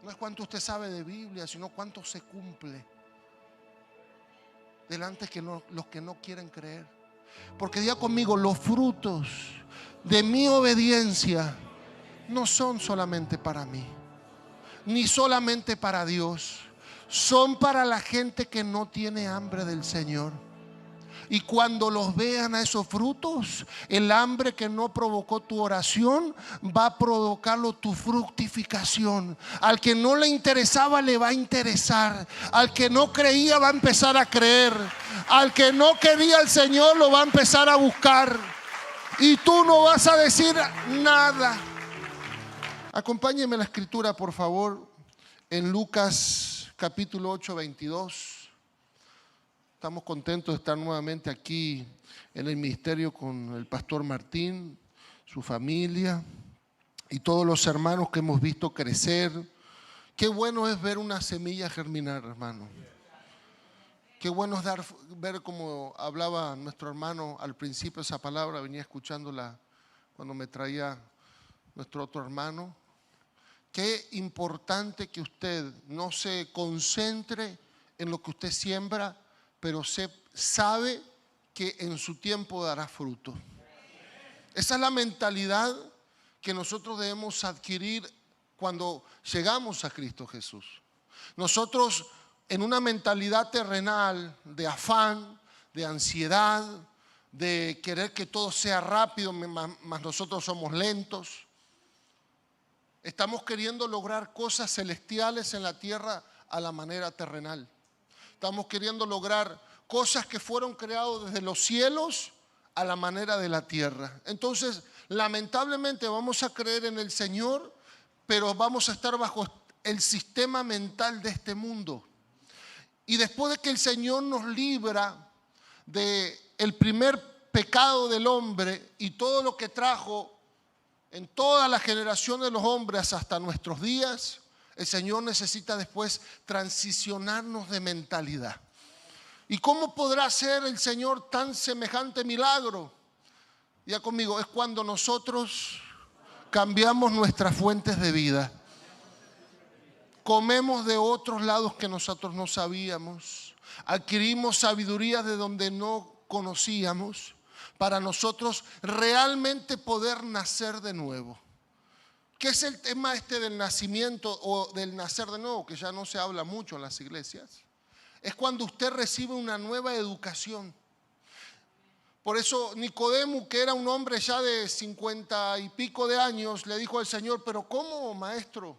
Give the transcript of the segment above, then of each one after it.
No es cuánto usted sabe de Biblia, sino cuánto se cumple delante de los que no quieren creer. Porque diga conmigo, los frutos de mi obediencia no son solamente para mí, ni solamente para Dios. Son para la gente que no tiene hambre del Señor. Y cuando los vean a esos frutos, el hambre que no provocó tu oración va a provocarlo tu fructificación. Al que no le interesaba le va a interesar. Al que no creía va a empezar a creer. Al que no quería al Señor lo va a empezar a buscar. Y tú no vas a decir nada. Acompáñeme a la escritura, por favor, en Lucas capítulo 8, 22. Estamos contentos de estar nuevamente aquí en el ministerio con el pastor Martín, su familia y todos los hermanos que hemos visto crecer. Qué bueno es ver una semilla germinar, hermano. Qué bueno es ver como hablaba nuestro hermano al principio esa palabra, venía escuchándola cuando me traía nuestro otro hermano. Qué importante que usted no se concentre en lo que usted siembra, pero sabe que en su tiempo dará fruto. Esa es la mentalidad que nosotros debemos adquirir cuando llegamos a Cristo Jesús. Nosotros en una mentalidad terrenal de afán, de ansiedad, de querer que todo sea rápido, mas nosotros somos lentos. Estamos queriendo lograr cosas celestiales en la tierra a la manera terrenal. Estamos queriendo lograr cosas que fueron creadas desde los cielos a la manera de la tierra. Entonces, lamentablemente vamos a creer en el Señor, pero vamos a estar bajo el sistema mental de este mundo. Y después de que el Señor nos libra del primer pecado del hombre y todo lo que trajo en toda la generación de los hombres hasta nuestros días, el Señor necesita después transicionarnos de mentalidad. ¿Y cómo podrá hacer el Señor tan semejante milagro? Ya conmigo, es cuando nosotros cambiamos nuestras fuentes de vida. Comemos de otros lados que nosotros no sabíamos. Adquirimos sabiduría de donde no conocíamos para nosotros realmente poder nacer de nuevo. ¿Qué es el tema del nacimiento o del nacer de nuevo? Que ya no se habla mucho en las iglesias. Es cuando usted recibe una nueva educación. Por eso Nicodemo, que era un hombre ya de 50 y pico de años, le dijo al Señor, pero ¿cómo, maestro?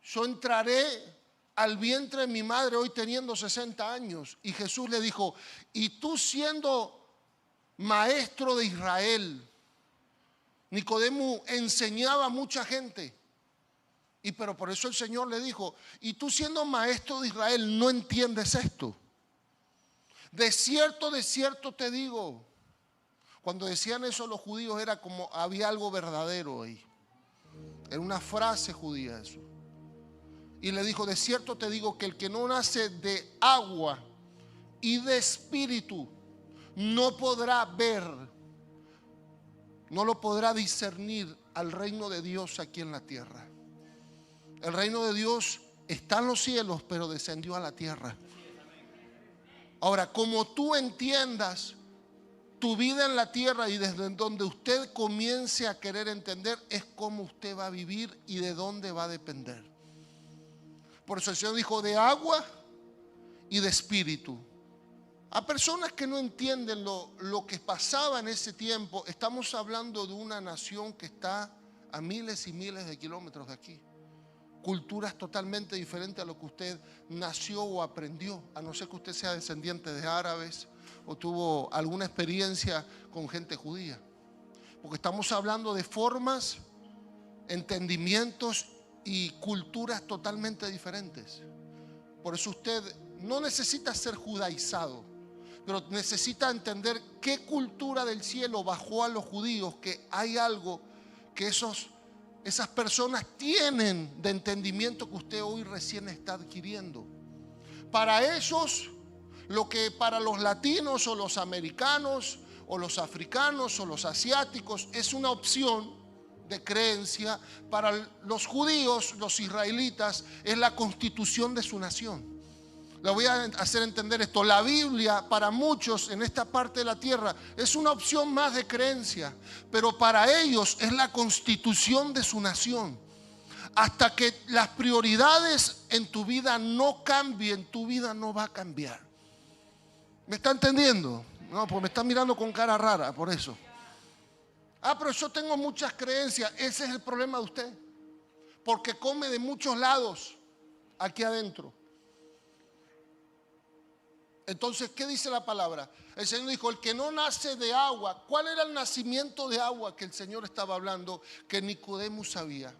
Yo entraré al vientre de mi madre hoy teniendo 60 años. Y Jesús le dijo, y tú siendo maestro de Israel. Nicodemo enseñaba a mucha gente. Pero por eso el Señor le dijo, y tú siendo maestro de Israel no entiendes esto. De cierto te digo. Cuando decían eso los judíos era como había algo verdadero ahí. Era una frase judía eso. Y le dijo, de cierto te digo que el que no nace de agua y de espíritu no podrá ver, no lo podrá discernir al reino de Dios aquí en la tierra. El reino de Dios está en los cielos, pero descendió a la tierra. Ahora, como tú entiendas tu vida en la tierra y desde donde usted comience a querer entender, es cómo usted va a vivir y de dónde va a depender. Por eso el Señor dijo de agua y de espíritu. A personas que no entienden lo que pasaba en ese tiempo, estamos hablando de una nación que está a miles y miles de kilómetros de aquí. Culturas totalmente diferentes a lo que usted nació o aprendió, a no ser que usted sea descendiente de árabes o tuvo alguna experiencia con gente judía. Porque estamos hablando de formas, entendimientos y culturas totalmente diferentes. Por eso usted no necesita ser judaizado, pero necesita entender qué cultura del cielo bajó a los judíos, que hay algo que esas personas tienen de entendimiento que usted hoy recién está adquiriendo. Para ellos, lo que para los latinos o los americanos o los africanos o los asiáticos es una opción, de creencia. Para los judíos, los israelitas, es la constitución de su nación. Le voy a hacer entender esto. La Biblia para muchos en esta parte de la tierra es una opción más de creencia, pero para ellos es la constitución de su nación. Hasta que las prioridades en tu vida no cambien, tu vida no va a cambiar. ¿Me está entendiendo? No, pues me está mirando con cara rara por eso. Pero yo tengo muchas creencias. Ese es el problema de usted, porque come de muchos lados aquí adentro. Entonces, ¿qué dice la palabra? El Señor dijo, el que no nace de agua. ¿Cuál era el nacimiento de agua que el Señor estaba hablando? Que Nicodemo sabía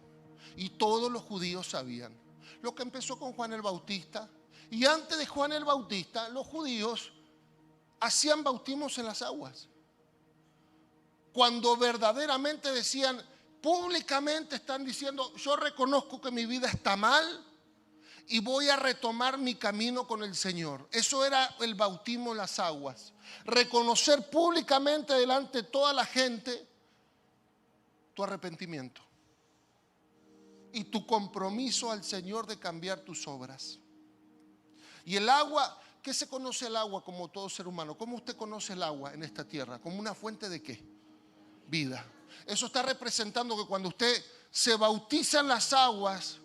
y todos los judíos sabían. Lo que empezó con Juan el Bautista. Y antes de Juan el Bautista, los judíos hacían bautismos en las aguas. Cuando verdaderamente decían, públicamente están diciendo, yo reconozco que mi vida está mal y voy a retomar mi camino con el Señor. Eso era el bautismo en las aguas. Reconocer públicamente delante de toda la gente tu arrepentimiento y tu compromiso al Señor de cambiar tus obras. Y el agua, ¿qué se conoce el agua como todo ser humano? ¿Cómo usted conoce el agua en esta tierra? ¿Como una fuente de qué? Vida. Eso está representando que cuando usted se bautiza en las aguas,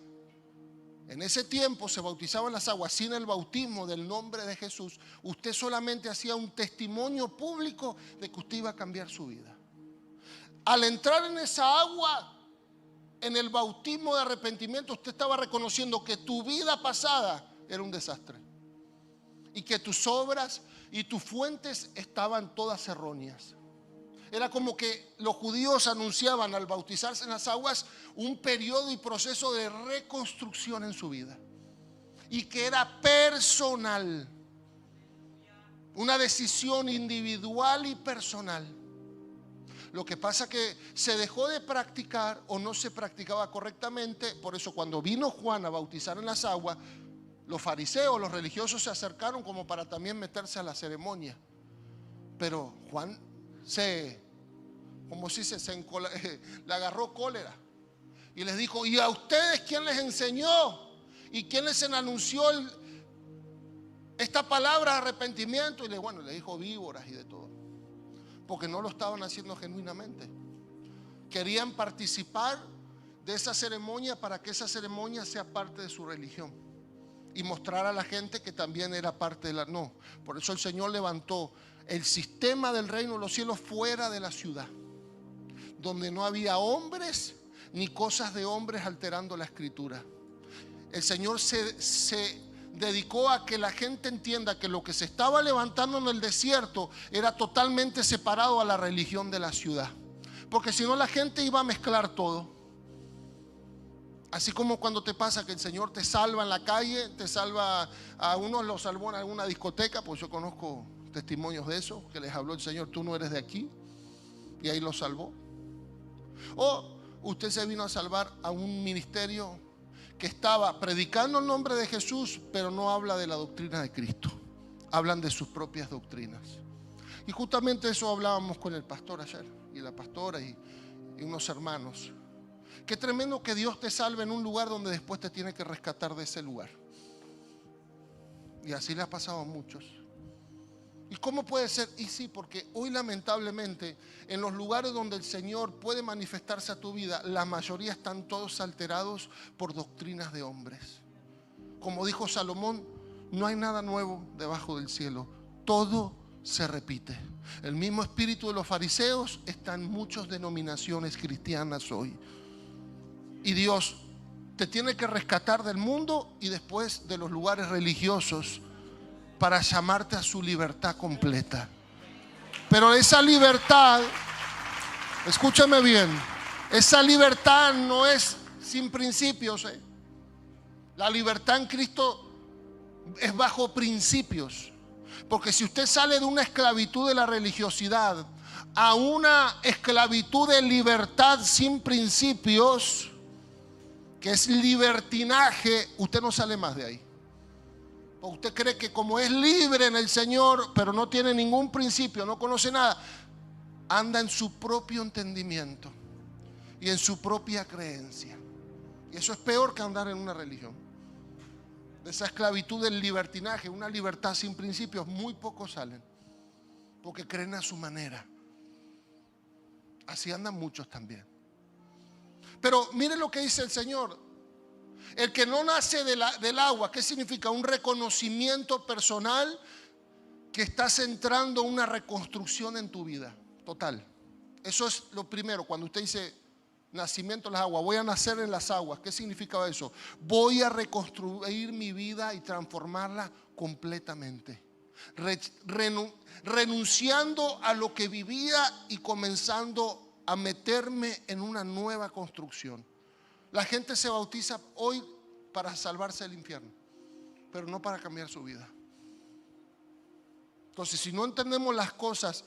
en ese tiempo se bautizaban las aguas sin el bautismo del nombre de Jesús. Usted solamente hacía un testimonio público de que usted iba a cambiar su vida. Al entrar en esa agua, en el bautismo de arrepentimiento, usted estaba reconociendo que tu vida pasada era un desastre y que tus obras y tus fuentes estaban todas erróneas. Era como que los judíos anunciaban al bautizarse en las aguas un periodo y proceso de reconstrucción en su vida. Y que era personal. Una decisión individual y personal. Lo que pasa que se dejó de practicar o no se practicaba correctamente. Por eso cuando vino Juan a bautizar en las aguas, los fariseos, los religiosos se acercaron como para también meterse a la ceremonia. Pero Juan le agarró cólera y les dijo, ¿y a ustedes quién les enseñó? ¿Y quién les anunció esta palabra de arrepentimiento? Y le dijo víboras y de todo, porque no lo estaban haciendo genuinamente. Querían participar de esa ceremonia para que esa ceremonia sea parte de su religión y mostrar a la gente que también era parte de la... No, por eso el Señor levantó el sistema del reino de los cielos fuera de la ciudad, donde no había hombres ni cosas de hombres alterando la escritura. El Señor se dedicó a que la gente entienda que lo que se estaba levantando en el desierto era totalmente separado a la religión de la ciudad, porque si no la gente iba a mezclar todo. Así como cuando te pasa que el Señor te salva en la calle, te salva, a unos los salvó en alguna discoteca, pues yo conozco testimonios de eso, que les habló el Señor, tú no eres de aquí, y ahí los salvó. O usted se vino a salvar a un ministerio que estaba predicando el nombre de Jesús, pero no habla de la doctrina de Cristo, hablan de sus propias doctrinas. Y justamente eso hablábamos con el pastor ayer, y la pastora y unos hermanos. Qué tremendo que Dios te salve en un lugar donde después te tiene que rescatar de ese lugar. Y así le ha pasado a muchos. ¿Y cómo puede ser? Y sí, porque hoy lamentablemente en los lugares donde el Señor puede manifestarse a tu vida, la mayoría están todos alterados por doctrinas de hombres. Como dijo Salomón, no hay nada nuevo debajo del cielo, todo se repite. El mismo espíritu de los fariseos está en muchas denominaciones cristianas hoy. Y Dios te tiene que rescatar del mundo y después de los lugares religiosos para llamarte a su libertad completa. Pero esa libertad, escúchame bien, esa libertad no es sin principios. La libertad en Cristo es bajo principios. Porque si usted sale de una esclavitud de la religiosidad a una esclavitud de libertad sin principios, que es libertinaje, usted no sale más de ahí. Usted cree que como es libre en el Señor, pero no tiene ningún principio, no conoce nada, anda en su propio entendimiento. y en su propia creencia. Y eso es peor que andar en una religión. De esa esclavitud del libertinaje, una libertad sin principios, muy pocos salen, porque creen a su manera. Así andan muchos también. Pero miren lo que dice el Señor. El que no nace del agua, ¿qué significa? Un reconocimiento personal que estás entrando a una reconstrucción en tu vida total. Eso es lo primero. Cuando usted dice nacimiento en las aguas, voy a nacer en las aguas, ¿qué significa eso? Voy a reconstruir mi vida y transformarla completamente, renunciando a lo que vivía y comenzando a meterme en una nueva construcción. La gente se bautiza hoy para salvarse del infierno, pero no para cambiar su vida. Entonces, si no entendemos las cosas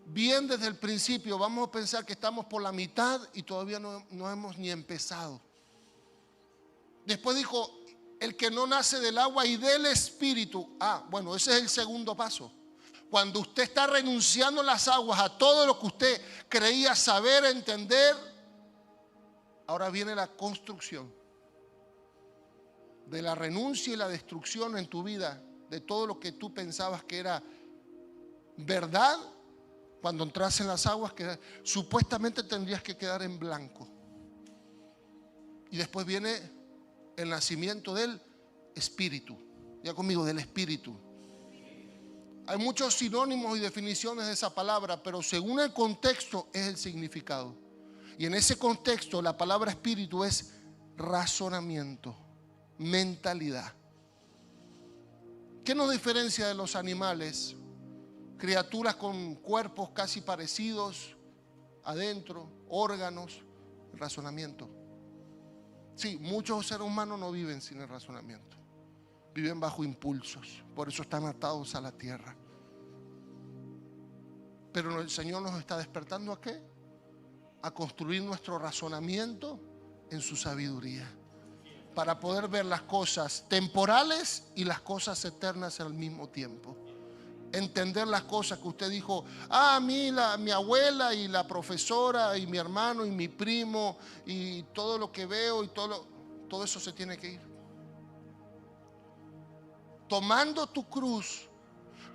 bien desde el principio, vamos a pensar que estamos por la mitad y todavía no hemos ni empezado. Después dijo, el que no nace del agua y del Espíritu. Bueno, ese es el segundo paso. Cuando usted está renunciando a las aguas, a todo lo que usted creía saber, entender, ahora viene la construcción de la renuncia y la destrucción en tu vida, de todo lo que tú pensabas que era verdad. Cuando entras en las aguas, que supuestamente tendrías que quedar en blanco. Y después viene el nacimiento del Espíritu. Ya conmigo, del Espíritu. Hay muchos sinónimos y definiciones de esa palabra, pero según el contexto es el significado. Y en ese contexto la palabra espíritu es razonamiento, mentalidad. ¿Qué nos diferencia de los animales? Criaturas con cuerpos casi parecidos, adentro, órganos, razonamiento. Sí, muchos seres humanos no viven sin el razonamiento. Viven bajo impulsos, por eso están atados a la tierra. Pero el Señor nos está despertando ¿a qué? A construir nuestro razonamiento en su sabiduría, para poder ver las cosas temporales y las cosas eternas al mismo tiempo. Entender las cosas que usted dijo, a mí, mi abuela y la profesora y mi hermano y mi primo y todo lo que veo y todo eso se tiene que ir. Tomando tu cruz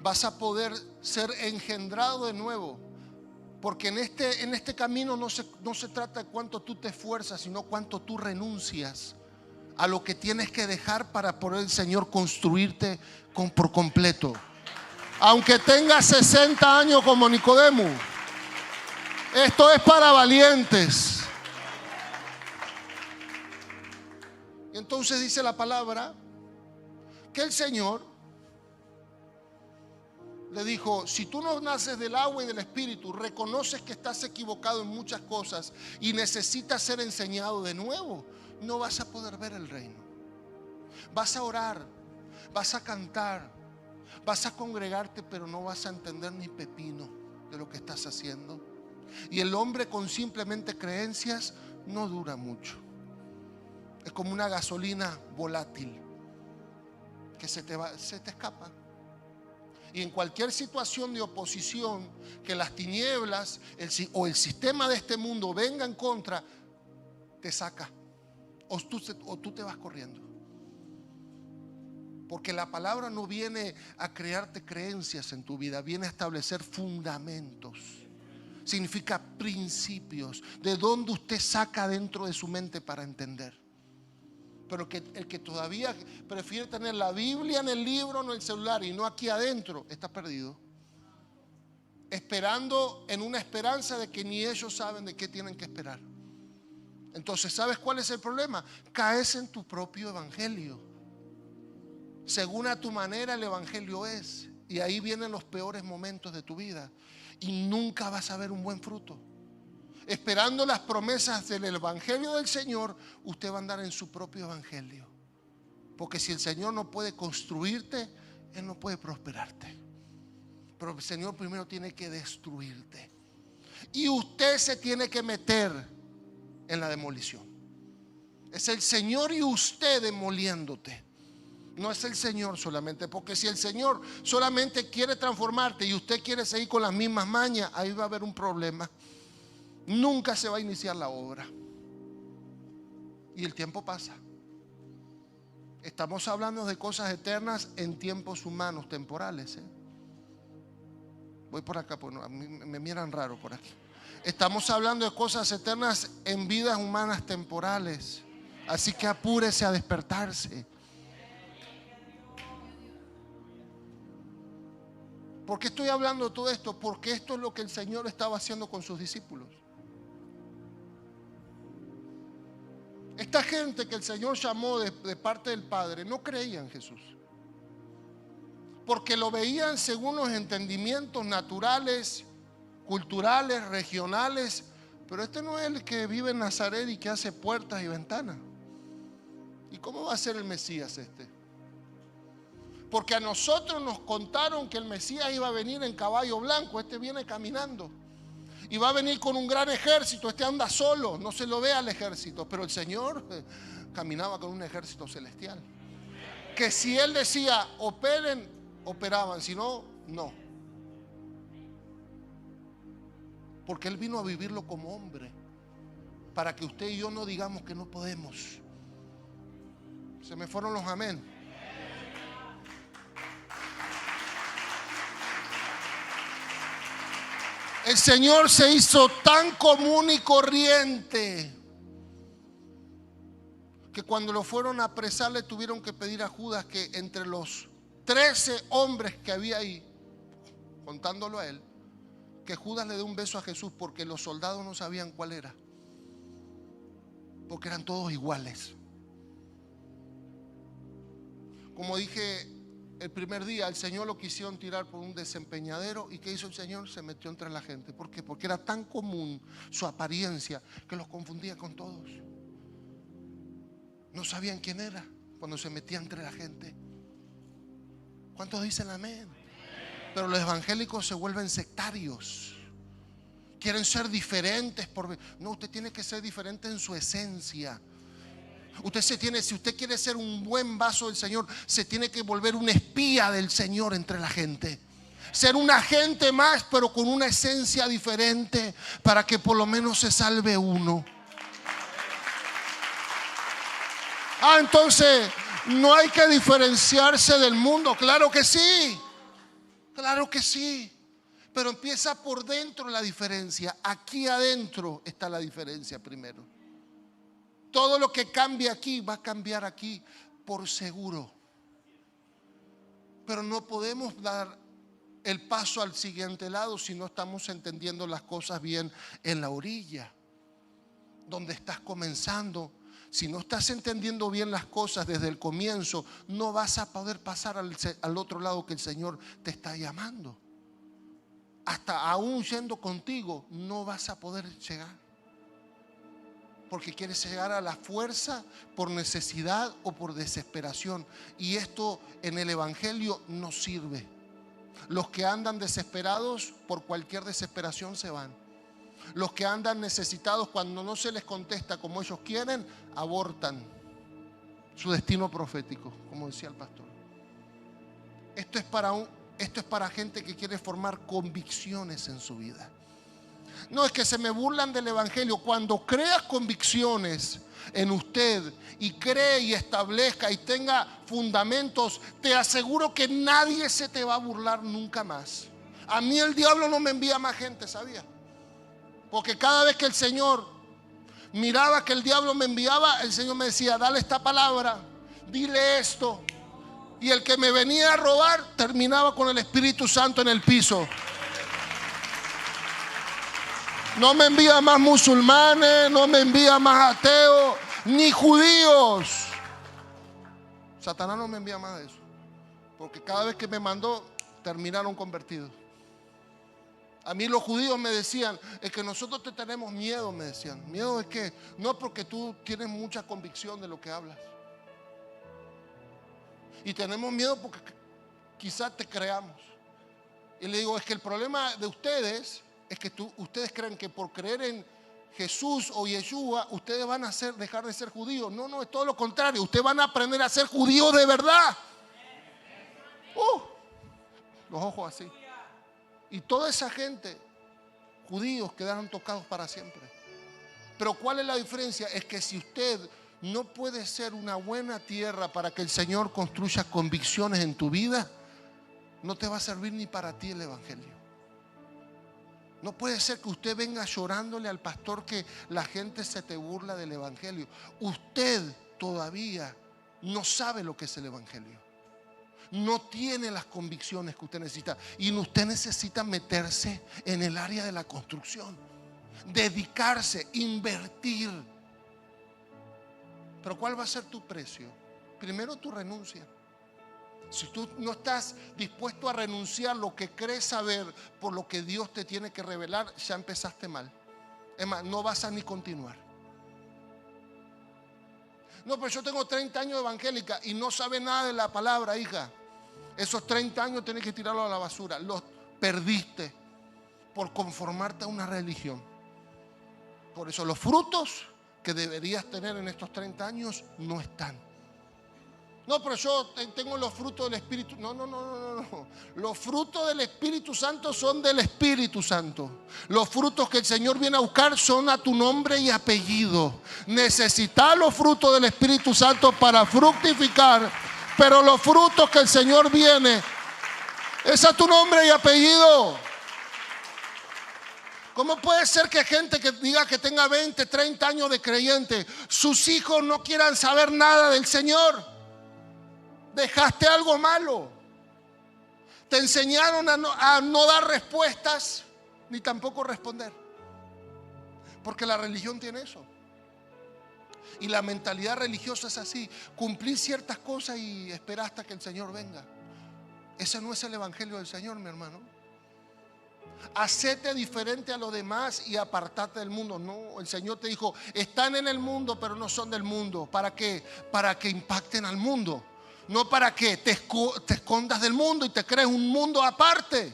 vas a poder ser engendrado de nuevo, porque en este camino no se trata de cuánto tú te esfuerzas, sino cuánto tú renuncias a lo que tienes que dejar para poder el Señor construirte por completo. Aunque tengas 60 años como Nicodemo, esto es para valientes. Y entonces dice la palabra que el Señor le dijo, si tú no naces del agua y del Espíritu, reconoces que estás equivocado en muchas cosas y necesitas ser enseñado de nuevo, no vas a poder ver el reino. Vas a orar, vas a cantar, vas a congregarte, pero no vas a entender ni pepino de lo que estás haciendo. Y el hombre con simplemente creencias no dura mucho. Es como una gasolina volátil que se te escapa. Y en cualquier situación de oposición que las tinieblas o el sistema de este mundo venga en contra, te saca o tú te vas corriendo. Porque la palabra no viene a crearte creencias en tu vida, viene a establecer fundamentos. Significa principios, de donde usted saca dentro de su mente para entender. Pero el que todavía prefiere tener la Biblia en el libro, no en el celular y no aquí adentro, está perdido. Esperando en una esperanza de que ni ellos saben de qué tienen que esperar. Entonces, ¿sabes cuál es el problema? Caes en tu propio evangelio. Según a tu manera el evangelio es. Y ahí vienen los peores momentos de tu vida. Y nunca vas a ver un buen fruto. Esperando las promesas del evangelio del Señor, usted va a andar en su propio evangelio. Porque si el Señor no puede construirte, Él no puede prosperarte. Pero el Señor primero tiene que destruirte. Y usted se tiene que meter en la demolición. Es el Señor y usted demoliéndote. No es el Señor solamente, porque si el Señor solamente quiere transformarte y usted quiere seguir con las mismas mañas, ahí va a haber un problema. Nunca se va a iniciar la obra. Y el tiempo pasa. Estamos hablando de cosas eternas en tiempos humanos, temporales. Voy por acá, pues no, a mí me miran raro por aquí. Estamos hablando de cosas eternas en vidas humanas temporales. Así que apúrese a despertarse. ¿Por qué estoy hablando de todo esto? Porque esto es lo que el Señor estaba haciendo con sus discípulos. Esta gente que el Señor llamó de parte del Padre no creía en Jesús, porque lo veían según los entendimientos naturales, culturales, regionales. Pero este no es el que vive en Nazaret y que hace puertas y ventanas. ¿Y cómo va a ser el Mesías este? Porque a nosotros nos contaron que el Mesías iba a venir en caballo blanco. Este viene caminando y va a venir con un gran ejército. Este anda solo, no se lo ve al ejército. Pero el Señor caminaba con un ejército celestial, que si Él decía operen, operaban, si no, no. Porque Él vino a vivirlo como hombre, para que usted y yo no digamos que no podemos. Se me fueron los amén. El Señor se hizo tan común y corriente que cuando lo fueron a apresar le tuvieron que pedir a Judas que entre los 13 hombres que había ahí, contándolo a él, que Judas le dé un beso a Jesús, porque los soldados no sabían cuál era, porque eran todos iguales. Como dije el primer día, el Señor lo quisieron tirar por un desempeñadero. ¿Y qué hizo el Señor? Se metió entre la gente. ¿Por qué? Porque era tan común su apariencia que los confundía con todos. No sabían quién era cuando se metía entre la gente. ¿Cuántos dicen amén? Pero los evangélicos se vuelven sectarios. Quieren ser diferentes. No, usted tiene que ser diferente en su esencia. Si usted quiere ser un buen vaso del Señor, se tiene que volver un espía del Señor entre la gente. Ser un agente más, pero con una esencia diferente, para que por lo menos se salve uno. Entonces no hay que diferenciarse del mundo. Claro que sí. Claro que sí. Pero empieza por dentro la diferencia. Aquí adentro está la diferencia primero. Todo lo que cambie aquí va a cambiar aquí, por seguro. Pero no podemos dar el paso al siguiente lado si no estamos entendiendo las cosas bien en la orilla donde estás comenzando. Si no estás entendiendo bien las cosas desde el comienzo, no vas a poder pasar al otro lado que el Señor te está llamando. Hasta aún yendo contigo, no vas a poder llegar. Porque quieres llegar a la fuerza por necesidad o por desesperación. Y esto en el Evangelio no sirve. Los que andan desesperados por cualquier desesperación se van. Los que andan necesitados, cuando no se les contesta como ellos quieren, abortan su destino profético, como decía el pastor. Esto es para gente que quiere formar convicciones en su vida. No es que se me burlan del Evangelio. Cuando creas convicciones en usted y cree y establezca y tenga fundamentos, te aseguro que nadie se te va a burlar nunca más. A mí el diablo no me envía más gente, ¿sabía? Porque cada vez que el Señor miraba que el diablo me enviaba, el Señor me decía: dale esta palabra, dile esto. Y el que me venía a robar terminaba con el Espíritu Santo en el piso. No me envía más musulmanes, no me envía más ateos, ni judíos. Satanás no me envía más de eso, porque cada vez que me mandó, terminaron convertidos. A mí los judíos me decían: es que nosotros te tenemos miedo, me decían. ¿Miedo de qué? No, porque tú tienes mucha convicción de lo que hablas. Y tenemos miedo porque quizás te creamos. Y le digo: es que el problema de ustedes es que ustedes creen que por creer en Jesús o Yeshua, ustedes van a dejar de ser judíos. No, es todo lo contrario. Ustedes van a aprender a ser judíos de verdad. Los ojos así. Y toda esa gente, judíos, quedaron tocados para siempre. Pero ¿cuál es la diferencia? Es que si usted no puede ser una buena tierra para que el Señor construya convicciones en tu vida. No te va a servir ni para ti el evangelio. No puede ser que usted venga llorándole al pastor que la gente se te burla del evangelio. Usted todavía no sabe lo que es el evangelio. No tiene las convicciones que usted necesita. Y usted necesita meterse en el área de la construcción. Dedicarse, invertir. Pero ¿cuál va a ser tu precio? Primero tu renuncia. Si tú no estás dispuesto a renunciar lo que crees saber por lo que Dios te tiene que revelar, ya empezaste mal. Es más, no vas a ni continuar. No, pero yo tengo 30 años de evangélica y no sabe nada de la palabra, hija. Esos 30 años tienes que tirarlos a la basura. Los perdiste por conformarte a una religión. Por eso los frutos que deberías tener en estos 30 años no están. No, pero yo tengo los frutos del Espíritu. No. Los frutos del Espíritu Santo son del Espíritu Santo. Los frutos que el Señor viene a buscar son a tu nombre y apellido. Necesitas los frutos del Espíritu Santo para fructificar, pero los frutos que el Señor viene es a tu nombre y apellido. ¿Cómo puede ser que gente que diga que tenga 20, 30 años de creyente, sus hijos no quieran saber nada del Señor? Dejaste algo malo. Te enseñaron a no dar respuestas ni tampoco responder. Porque la religión tiene eso. Y la mentalidad religiosa es así: cumplir ciertas cosas y esperar hasta que el Señor venga. Ese no es el evangelio del Señor, mi hermano. Hacete diferente a los demás y apartate del mundo. No, el Señor te dijo: están en el mundo, pero no son del mundo. ¿Para qué? Para que impacten al mundo. No para que te escondas del mundo y te crees un mundo aparte.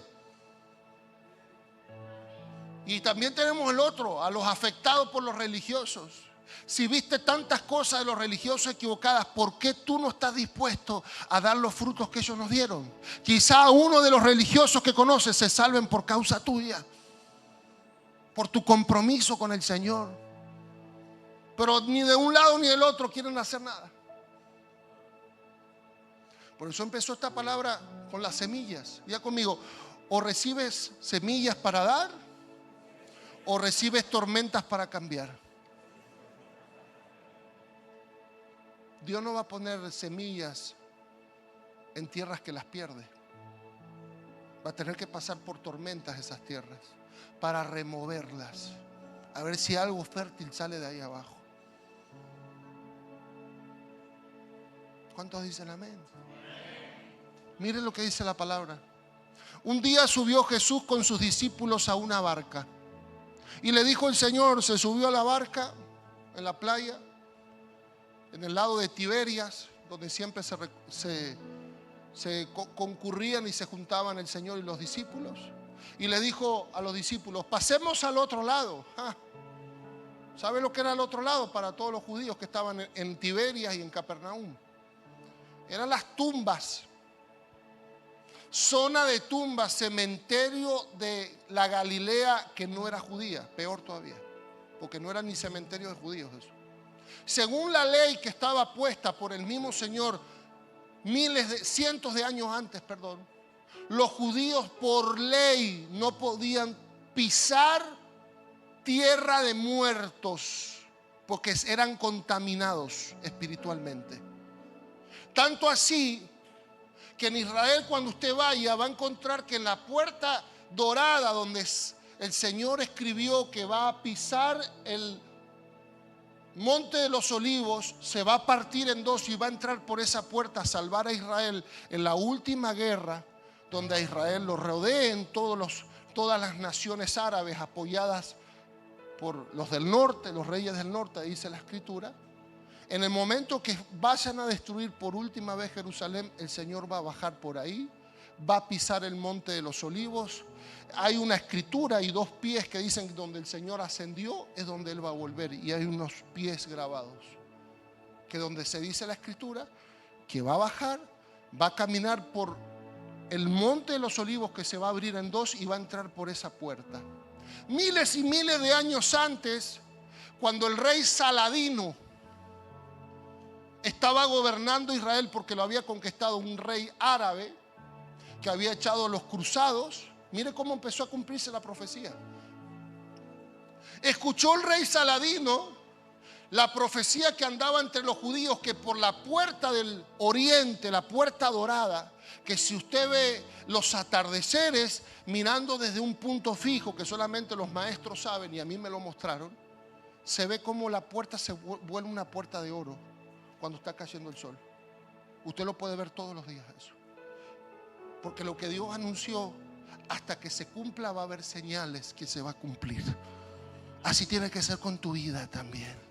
Y también tenemos el otro, a los afectados por los religiosos. Si viste tantas cosas de los religiosos equivocadas, ¿por qué tú no estás dispuesto a dar los frutos que ellos nos dieron? Quizá uno de los religiosos que conoces se salven por causa tuya, por tu compromiso con el Señor. Pero ni de un lado ni del otro quieren hacer nada. Por eso empezó esta palabra con las semillas. Diga conmigo: o recibes semillas para dar, o recibes tormentas para cambiar. Dios no va a poner semillas en tierras que las pierde. Va a tener que pasar por tormentas esas tierras para removerlas, a ver si algo fértil sale de ahí abajo. ¿Cuántos dicen amén? Miren lo que dice la palabra. Un día subió Jesús con sus discípulos a una barca. Y le dijo el Señor, se subió a la barca en la playa, en el lado de Tiberias, donde siempre se concurrían y se juntaban el Señor y los discípulos. Y le dijo a los discípulos: pasemos al otro lado. ¿Sabe lo que era el otro lado para todos los judíos que estaban en Tiberias y en Capernaum? Eran las tumbas. Zona de tumbas, cementerio de la Galilea que no era judía, peor todavía, porque no era ni cementerio de judíos eso. Según la ley que estaba puesta por el mismo Señor cientos de años antes, los judíos por ley no podían pisar tierra de muertos porque eran contaminados espiritualmente. Tanto así que en Israel, cuando usted vaya, va a encontrar que en la puerta dorada donde el Señor escribió que va a pisar el Monte de los Olivos, se va a partir en dos y va a entrar por esa puerta a salvar a Israel en la última guerra, donde a Israel lo rodeen todas las naciones árabes apoyadas por los del norte, los reyes del norte, dice la Escritura. En el momento que vayan a destruir por última vez Jerusalén, el Señor va a bajar por ahí, va a pisar el Monte de los Olivos. Hay una escritura y 2 pies que dicen que donde el Señor ascendió es donde Él va a volver. Y hay unos pies grabados, que donde se dice la escritura que va a bajar, va a caminar por el Monte de los Olivos, que se va a abrir en 2 y va a entrar por esa puerta. Miles y miles de años antes, cuando el rey Saladino estaba gobernando Israel porque lo había conquistado un rey árabe que había echado a los cruzados. Mire cómo empezó a cumplirse la profecía. Escuchó el rey Saladino la profecía que andaba entre los judíos, que por la puerta del oriente, la puerta dorada, que si usted ve los atardeceres mirando desde un punto fijo que solamente los maestros saben y a mí me lo mostraron, se ve como la puerta se vuelve una puerta de oro cuando está cayendo el sol. Usted lo puede ver todos los días eso. Porque lo que Dios anunció, hasta que se cumpla va a haber señales que se va a cumplir. Así tiene que ser con tu vida también.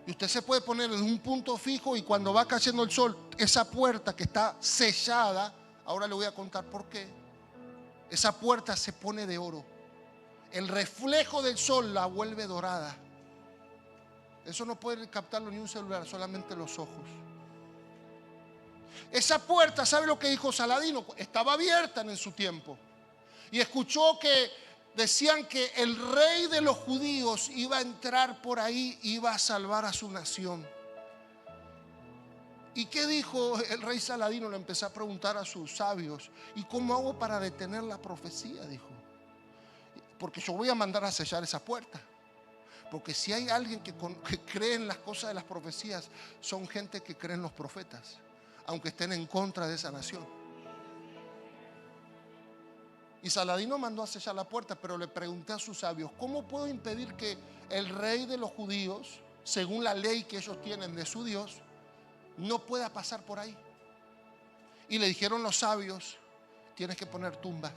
Y usted se puede poner en un punto fijo y cuando va cayendo el sol, esa puerta que está sellada, ahora le voy a contar por qué. Esa puerta se pone de oro. El reflejo del sol la vuelve dorada. Eso no puede captarlo ni un celular, solamente los ojos. Esa puerta, ¿sabe lo que dijo Saladino? Estaba abierta en su tiempo. Y escuchó que decían que el rey de los judíos iba a entrar por ahí, iba a salvar a su nación. ¿Y qué dijo el rey Saladino? Le empezó a preguntar a sus sabios: ¿y cómo hago para detener la profecía? Dijo: porque yo voy a mandar a sellar esa puerta. Porque si hay alguien que cree en las cosas de las profecías, son gente que cree en los profetas, aunque estén en contra de esa nación. Y Saladino mandó a sellar la puerta, pero le pregunté a sus sabios: ¿cómo puedo impedir que el rey de los judíos, según la ley que ellos tienen de su Dios, no pueda pasar por ahí? Y le dijeron los sabios: tienes que poner tumbas,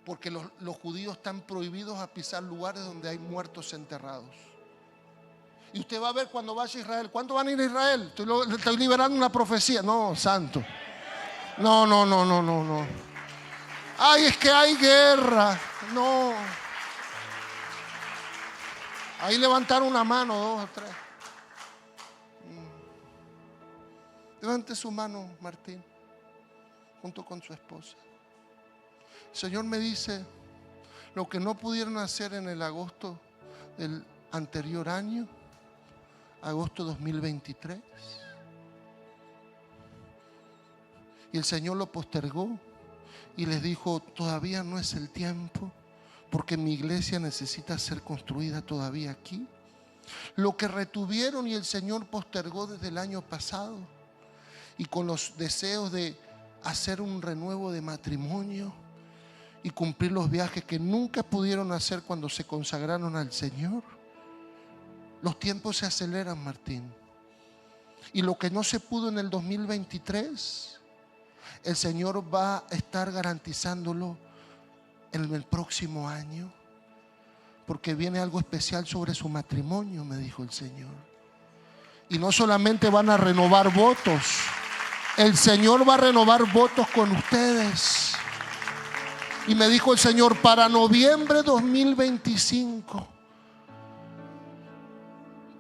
porque los judíos están prohibidos a pisar lugares donde hay muertos enterrados. Y usted va a ver cuando vaya a Israel. ¿Cuándo van a ir a Israel? Estoy liberando una profecía. No, santo. No. Ay, es que hay guerra. No. Ahí levantaron una mano, 2 o 3. Levante su mano, Martín, junto con su esposa. El Señor me dice: lo que no pudieron hacer en el agosto del anterior año, agosto 2023, y el Señor lo postergó y les dijo: todavía no es el tiempo, porque mi iglesia necesita ser construida todavía aquí. Lo que retuvieron y el Señor postergó desde el año pasado, y con los deseos de hacer un renuevo de matrimonio y cumplir los viajes que nunca pudieron hacer cuando se consagraron al Señor. Los tiempos se aceleran, Martín. Y lo que no se pudo en el 2023, el Señor va a estar garantizándolo en el próximo año, porque viene algo especial sobre su matrimonio, me dijo el Señor. Y no solamente van a renovar votos, el Señor va a renovar votos con ustedes. Y me dijo el Señor: para noviembre 2025,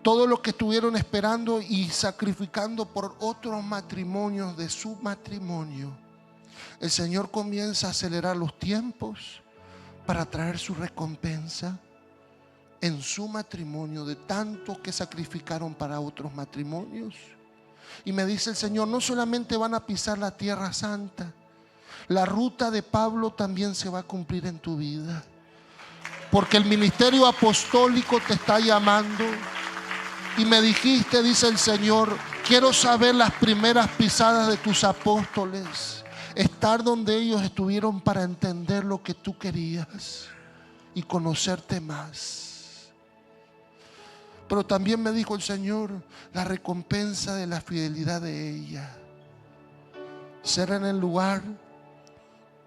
todo lo que estuvieron esperando y sacrificando por otros matrimonios de su matrimonio, el Señor comienza a acelerar los tiempos para traer su recompensa en su matrimonio, de tanto que sacrificaron para otros matrimonios. Y me dice el Señor: no solamente van a pisar la tierra santa, la ruta de Pablo también se va a cumplir en tu vida, porque el ministerio apostólico te está llamando. Y me dijiste, dice el Señor: quiero saber las primeras pisadas de tus apóstoles, estar donde ellos estuvieron para entender lo que tú querías y conocerte más. Pero también me dijo el Señor: la recompensa de la fidelidad de ella será en el lugar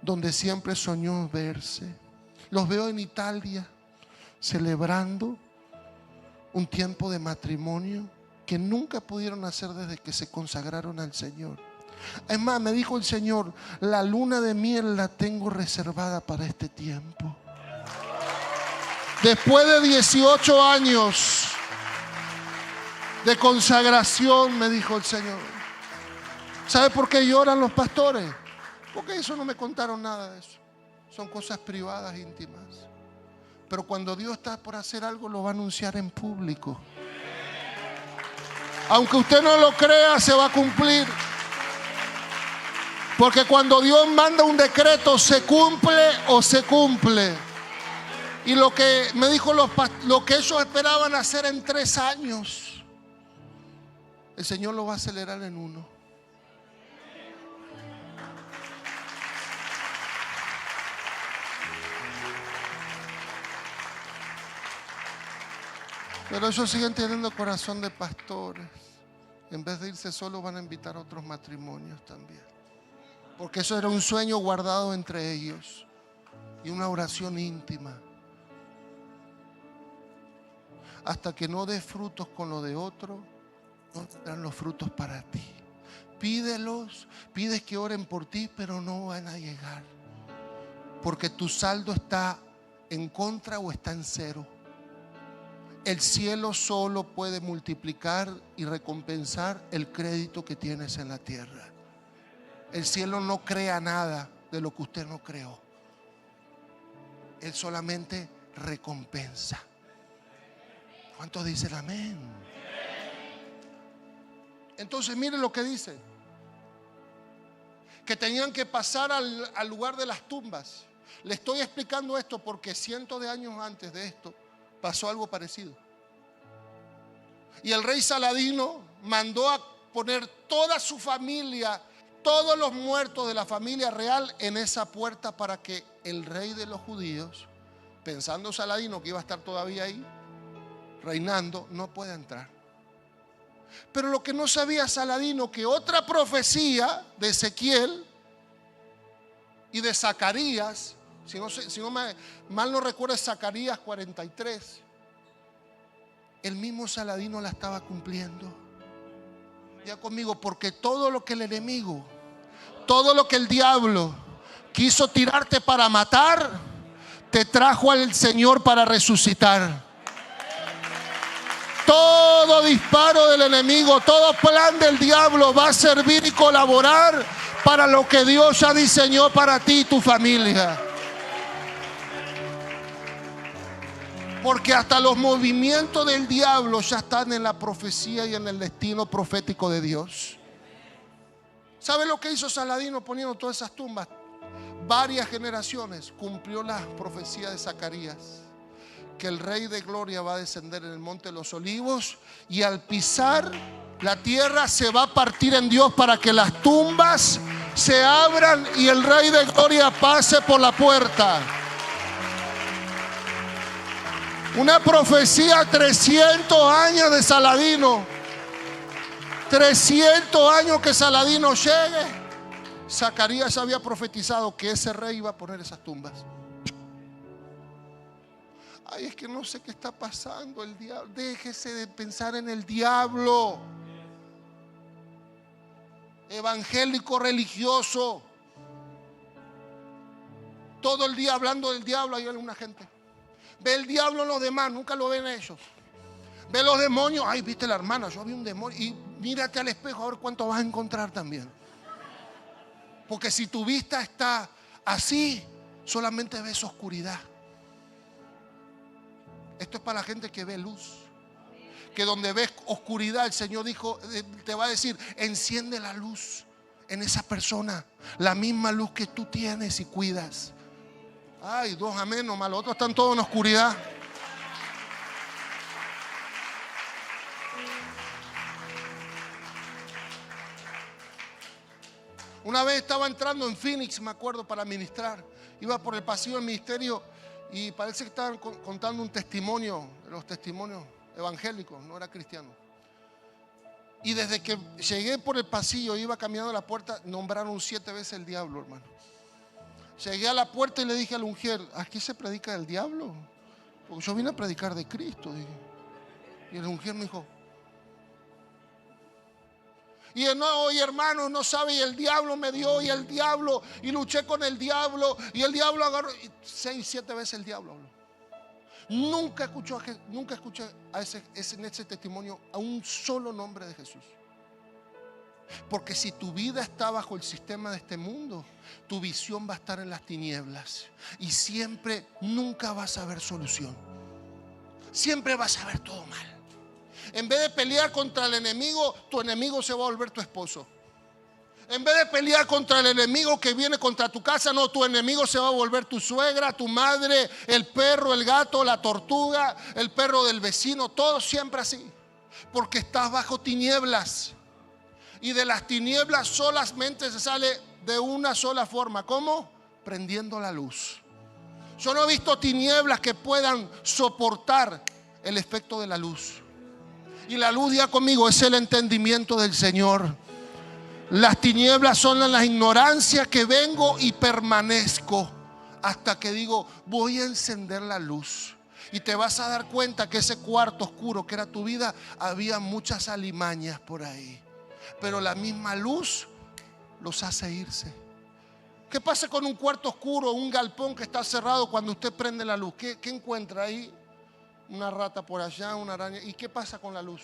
donde siempre soñó verse. Los veo en Italia celebrando un tiempo de matrimonio que nunca pudieron hacer desde que se consagraron al Señor. Es más, me dijo el Señor: la luna de miel la tengo reservada para este tiempo. Después de 18 años de consagración, me dijo el Señor. ¿Sabe por qué lloran los pastores? Porque eso no me contaron nada de eso. Son cosas privadas, íntimas. Pero cuando Dios está por hacer algo, lo va a anunciar en público. Aunque usted no lo crea, se va a cumplir. Porque cuando Dios manda un decreto, se cumple o se cumple. Y lo que me dijo lo que ellos esperaban hacer en 3 años, el Señor lo va a acelerar en 1. Pero ellos siguen teniendo corazón de pastores. En vez de irse solos, van a invitar a otros matrimonios también. Porque eso era un sueño guardado entre ellos y una oración íntima. Hasta que no des frutos con lo de otro, no tendrán los frutos para ti. Pídelos, pides que oren por ti, pero no van a llegar. Porque tu saldo está en contra o está en 0. El cielo solo puede multiplicar y recompensar el crédito que tienes en la tierra. El cielo no crea nada de lo que usted no creó. Él solamente recompensa. ¿Cuántos dicen amén? Entonces miren lo que dice. Que tenían que pasar al lugar de las tumbas. Le estoy explicando esto porque cientos de años antes de esto pasó algo parecido. Y el rey Saladino mandó a poner toda su familia, todos los muertos de la familia real en esa puerta para que el rey de los judíos, pensando Saladino que iba a estar todavía ahí, reinando, no pueda entrar. Pero lo que no sabía Saladino, que otra profecía de Ezequiel y de Zacarías, mal no recuerdo, es Zacarías 43, el mismo Saladino la estaba cumpliendo. Ya conmigo, porque todo lo que el enemigo, todo lo que el diablo quiso tirarte para matar, te trajo al Señor para resucitar. Todo disparo del enemigo, todo plan del diablo va a servir y colaborar para lo que Dios ya diseñó para ti y tu familia. Porque hasta los movimientos del diablo ya están en la profecía y en el destino profético de Dios. ¿Sabe lo que hizo Saladino poniendo todas esas tumbas? Varias generaciones cumplió la profecía de Zacarías, que el Rey de Gloria va a descender en el Monte de los Olivos y al pisar la tierra se va a partir en Dios para que las tumbas se abran y el Rey de Gloria pase por la puerta. Una profecía, 300 años de Saladino. 300 años que Saladino llegue. Zacarías había profetizado que ese rey iba a poner esas tumbas. Ay, es que no sé qué está pasando. El diablo. Déjese de pensar en el diablo. Evangélico religioso. Todo el día hablando del diablo. Hay alguna gente. Ve el diablo en los demás, nunca lo ven ellos. Ve los demonios. Ay, viste la hermana, yo vi un demonio. Y mírate al espejo a ver cuánto vas a encontrar también. Porque si tu vista está así, solamente ves oscuridad. Esto es para la gente que ve luz. Que donde ves oscuridad, el Señor dijo, te va a decir, enciende la luz en esa persona. La misma luz que tú tienes y cuidas. Ay, 2 amén, nomás, los otros están todos en oscuridad. Una vez estaba entrando en Phoenix, me acuerdo, para ministrar. Iba por el pasillo del ministerio y parece que estaban contando un testimonio, los testimonios evangélicos, no era cristiano. Y desde que llegué por el pasillo, iba caminando a la puerta, nombraron 7 veces el diablo, hermano. Llegué a la puerta y le dije al ujier, ¿aquí se predica del diablo? Porque yo vine a predicar de Cristo. Dije. Y el ujier me dijo, y no, oye hermano, no sabe, y el diablo me dio, y el diablo, y luché con el diablo, y el diablo agarró, y 6, 7 veces el diablo habló. Nunca escuché en ese testimonio a un solo nombre de Jesús. Porque si tu vida está bajo el sistema de este mundo, tu visión va a estar en las tinieblas. Y siempre, nunca vas a ver solución. Siempre vas a ver todo mal. En vez de pelear contra el enemigo, tu enemigo se va a volver tu esposo. En vez de pelear contra el enemigo que viene contra tu casa, no, tu enemigo se va a volver tu suegra, tu madre, el perro, el gato, la tortuga, el perro del vecino, todo siempre así. Porque estás bajo tinieblas. Y de las tinieblas solamente se sale de una sola forma. ¿Cómo? Prendiendo la luz. Yo no he visto tinieblas que puedan soportar el efecto de la luz. Y la luz, ya conmigo, es el entendimiento del Señor. Las tinieblas son la ignorancia que vengo y permanezco hasta que digo, voy a encender la luz. Y te vas a dar cuenta que ese cuarto oscuro que era tu vida, había muchas alimañas por ahí. Pero la misma luz los hace irse. ¿Qué pasa con un cuarto oscuro, un galpón que está cerrado cuando usted prende la luz? ¿Qué encuentra ahí? Una rata por allá, una araña. ¿Y qué pasa con la luz?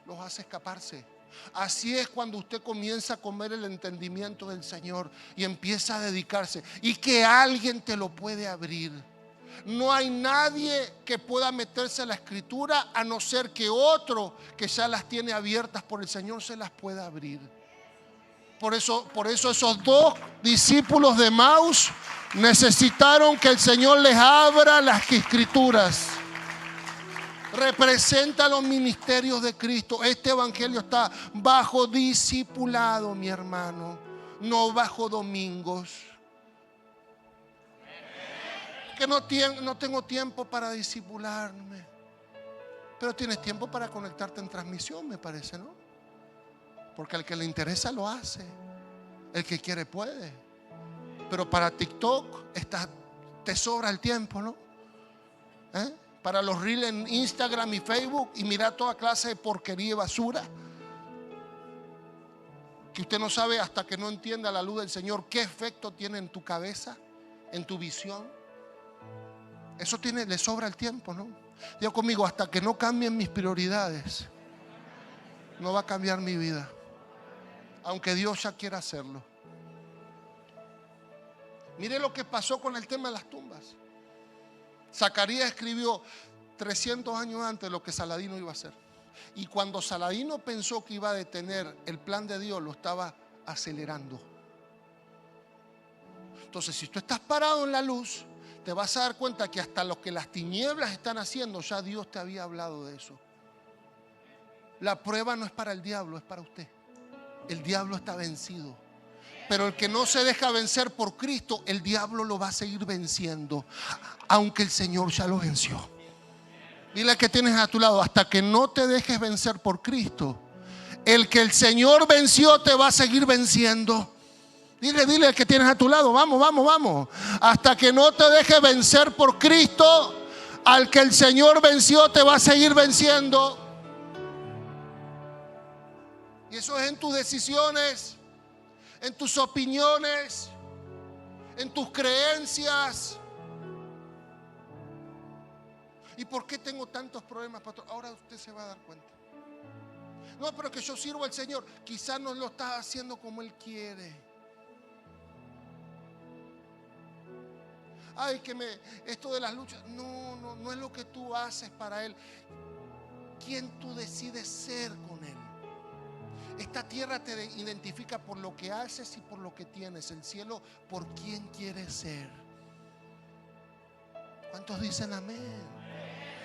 Los hace escaparse. Así es cuando usted comienza a comer el entendimiento del Señor y empieza a dedicarse. Y que alguien te lo puede abrir. No hay nadie que pueda meterse a la escritura a no ser que otro que ya las tiene abiertas por el Señor se las pueda abrir. Por eso esos dos discípulos de Emaús necesitaron que el Señor les abra las escrituras. Representa los ministerios de Cristo. Este evangelio está bajo discipulado, mi hermano, no bajo domingos. Que no tengo tiempo para discipularme. Pero tienes tiempo para conectarte en transmisión, me parece, ¿no? Porque al que le interesa lo hace. El que quiere puede. Pero para TikTok te sobra el tiempo, ¿no? Para los reels en Instagram y Facebook y mirar toda clase de porquería y basura. Que usted no sabe hasta que no entienda la luz del Señor qué efecto tiene en tu cabeza, en tu visión. Eso le sobra el tiempo, ¿no? Diga conmigo, hasta que no cambien mis prioridades, no va a cambiar mi vida. Aunque Dios ya quiera hacerlo. Mire lo que pasó con el tema de las tumbas. Zacarías escribió 300 años antes de lo que Saladino iba a hacer. Y cuando Saladino pensó que iba a detener el plan de Dios, lo estaba acelerando. Entonces, si tú estás parado en la luz, te vas a dar cuenta que hasta lo que las tinieblas están haciendo, ya Dios te había hablado de eso. La prueba no es para el diablo, es para usted. El diablo está vencido. Pero el que no se deja vencer por Cristo, el diablo lo va a seguir venciendo, aunque el Señor ya lo venció. Dile que tienes a tu lado, hasta que no te dejes vencer por Cristo, el que el Señor venció te va a seguir venciendo. Dile al que tienes a tu lado, vamos. Hasta que no te dejes vencer por Cristo, al que el Señor venció te va a seguir venciendo. Y eso es en tus decisiones, en tus opiniones, en tus creencias. ¿Y por qué tengo tantos problemas, pastor? Ahora usted se va a dar cuenta. No, pero que yo sirvo al Señor. Quizás no lo estás haciendo como Él quiere. Ay, esto de las luchas. No es lo que tú haces para Él. ¿Quién tú decides ser con Él? Esta tierra te identifica por lo que haces y por lo que tienes. El cielo por quién quieres ser. ¿Cuántos dicen amén?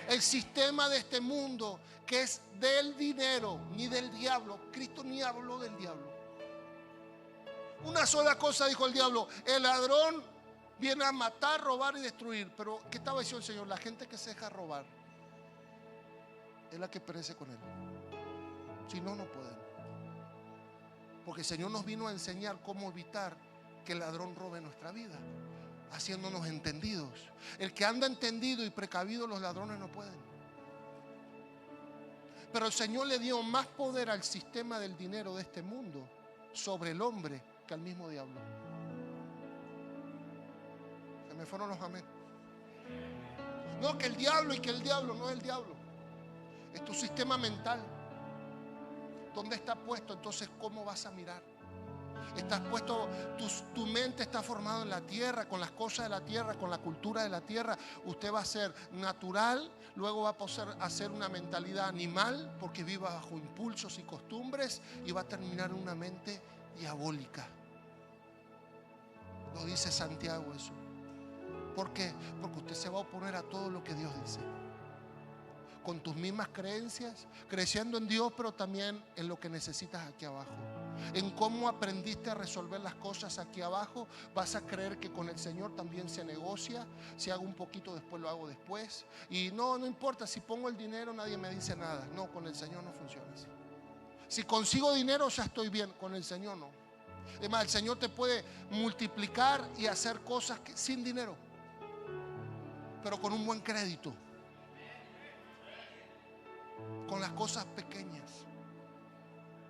El sistema de este mundo que es del dinero, ni del diablo. Cristo ni habló del diablo. Una sola cosa dijo el diablo: el ladrón viene a matar, robar y destruir. Pero ¿qué estaba diciendo el Señor? La gente que se deja robar es la que perece con Él. Si no, no pueden. Porque el Señor nos vino a enseñar cómo evitar que el ladrón robe nuestra vida, haciéndonos entendidos. El que anda entendido y precavido, los ladrones no pueden. Pero el Señor le dio más poder al sistema del dinero de este mundo sobre el hombre que al mismo diablo. Se me fueron los amén. No, que el diablo no es el diablo. Es tu sistema mental. ¿Dónde está puesto? Entonces, ¿cómo vas a mirar? Estás puesto, tu mente está formada en la tierra, con las cosas de la tierra, con la cultura de la tierra. Usted va a ser natural, luego va a poder hacer una mentalidad animal, porque viva bajo impulsos y costumbres, y va a terminar en una mente diabólica. Lo dice Santiago eso. ¿Por qué? Porque usted se va a oponer a todo lo que Dios dice, con tus mismas creencias, creciendo en Dios, pero también en lo que necesitas aquí abajo. En cómo aprendiste a resolver las cosas aquí abajo, vas a creer que con el Señor también se negocia. Si hago un poquito después, lo hago después. Y no importa, si pongo el dinero nadie me dice nada. No, con el Señor no funciona así. Si consigo dinero ya estoy bien, con el Señor no. Es más, el Señor te puede multiplicar y hacer cosas sin dinero, pero con un buen crédito, con las cosas pequeñas.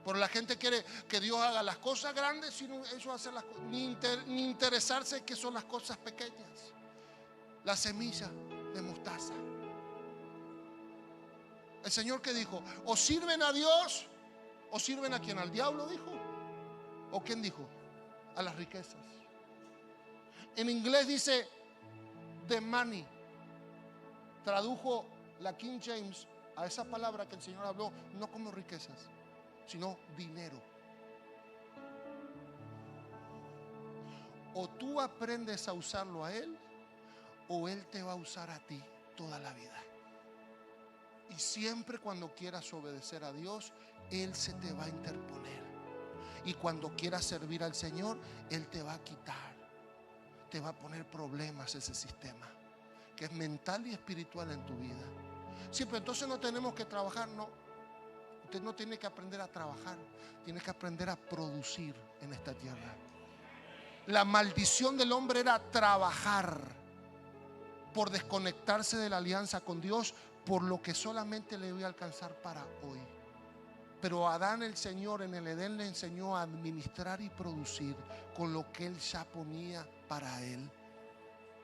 Pero la gente quiere que Dios haga las cosas grandes, sino eso hacer las cosas, ni interesarse en qué son las cosas pequeñas. La semilla de mostaza. El Señor, que dijo: o sirven a Dios o sirven a quién, al diablo, dijo. ¿O quién dijo? A las riquezas. En inglés dice the money. Tradujo la King James a esa palabra que el Señor habló, no como riquezas, sino dinero. O tú aprendes a usarlo a Él, o Él te va a usar a ti toda la vida. Y siempre cuando quieras obedecer a Dios, Él se te va a interponer. Y cuando quieras servir al Señor, Él te va a quitar, te va a poner problemas ese sistema, que es mental y espiritual en tu vida. Sí, pero entonces no tenemos que trabajar. No, usted no tiene que aprender a trabajar, tiene que aprender a producir en esta tierra. La maldición del hombre era trabajar por desconectarse de la alianza con Dios, por lo que solamente le iba a alcanzar para hoy. Pero a Adán, el Señor en el Edén le enseñó a administrar y producir con lo que Él ya ponía para Él.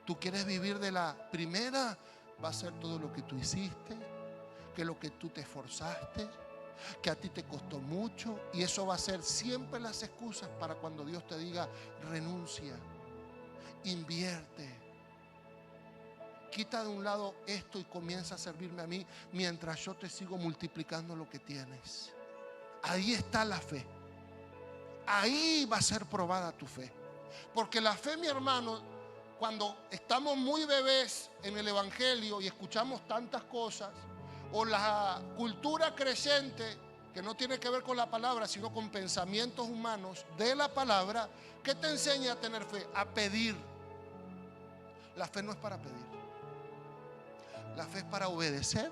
¿Tú quieres vivir de la primera? Va a ser todo lo que tú hiciste, que lo que tú te esforzaste, que a ti te costó mucho. Y eso va a ser siempre las excusas para cuando Dios te diga: renuncia, invierte, quita de un lado esto y comienza a servirme a mí mientras yo te sigo multiplicando lo que tienes. Ahí está la fe. Ahí va a ser probada tu fe. Porque la fe, mi hermano, cuando estamos muy bebés en el Evangelio y escuchamos tantas cosas, o la cultura creciente, que no tiene que ver con la palabra, sino con pensamientos humanos de la palabra, ¿qué te enseña a tener fe? A pedir. La fe no es para pedir. La fe es para obedecer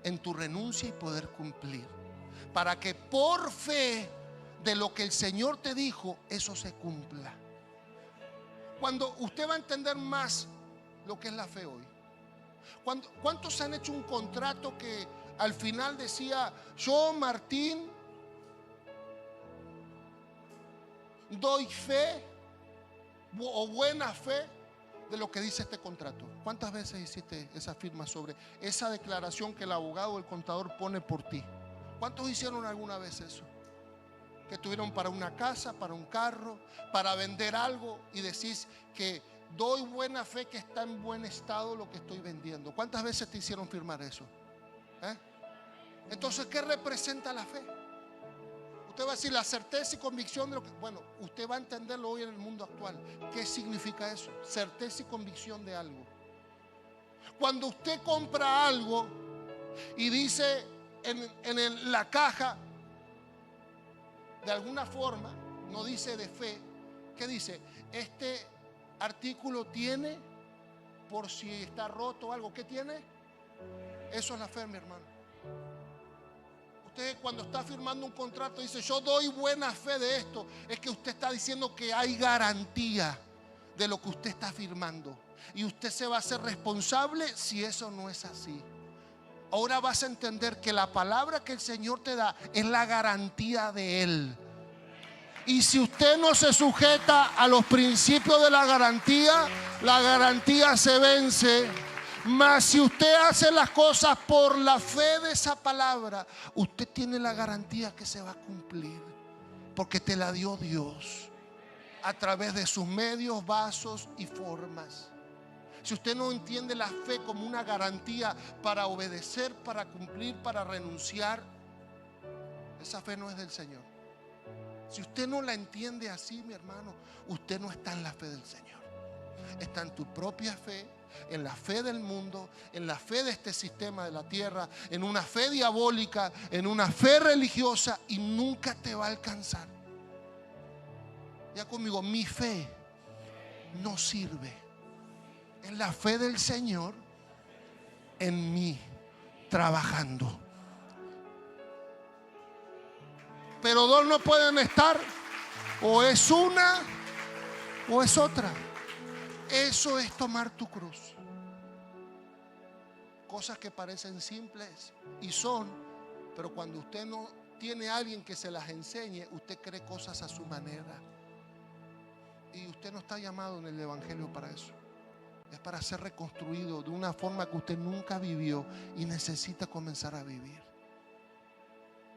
en tu renuncia y poder cumplir, para que por fe de lo que el Señor te dijo, eso se cumpla. Cuando usted va a entender más lo que es la fe hoy. ¿Cuántos han hecho un contrato que al final decía: yo, Martín, doy fe o buena fe de lo que dice este contrato? ¿Cuántas veces hiciste esa firma sobre esa declaración que el abogado o el contador pone por ti? ¿Cuántos hicieron alguna vez eso? Que tuvieron para una casa, para un carro, para vender algo, y decís que doy buena fe que está en buen estado lo que estoy vendiendo. ¿Cuántas veces te hicieron firmar eso? Entonces, ¿qué representa la fe? Usted va a decir la certeza y convicción de lo que... Bueno, usted va a entenderlo hoy en el mundo actual. ¿Qué significa eso? Certeza y convicción de algo. Cuando usted compra algo y dice en la caja, de alguna forma, no dice de fe, ¿qué dice? Este artículo tiene, por si está roto o algo, ¿qué tiene? Eso es la fe, mi hermano. Usted, cuando está firmando un contrato, dice: yo doy buena fe de esto. Es que usted está diciendo que hay garantía de lo que usted está firmando, y usted se va a hacer responsable si eso no es así. Ahora vas a entender que la palabra que el Señor te da es la garantía de Él. Y si usted no se sujeta a los principios de la garantía se vence. Mas si usted hace las cosas por la fe de esa palabra, usted tiene la garantía que se va a cumplir, porque te la dio Dios a través de sus medios, vasos y formas. Si usted no entiende la fe como una garantía para obedecer, para cumplir, para renunciar, esa fe no es del Señor. Si usted no la entiende así, mi hermano, usted no está en la fe del Señor. Está en tu propia fe, en la fe del mundo, en la fe de este sistema de la tierra, en una fe diabólica, en una fe religiosa, y nunca te va a alcanzar. Ya conmigo, mi fe no sirve. Es la fe del Señor en mí, trabajando. Pero dos no pueden estar, o es una o es otra. Eso es tomar tu cruz. Cosas que parecen simples y son, pero cuando usted no tiene a alguien que se las enseñe, usted cree cosas a su manera. Y usted no está llamado en el evangelio para eso. Es para ser reconstruido de una forma que usted nunca vivió y necesita comenzar a vivir,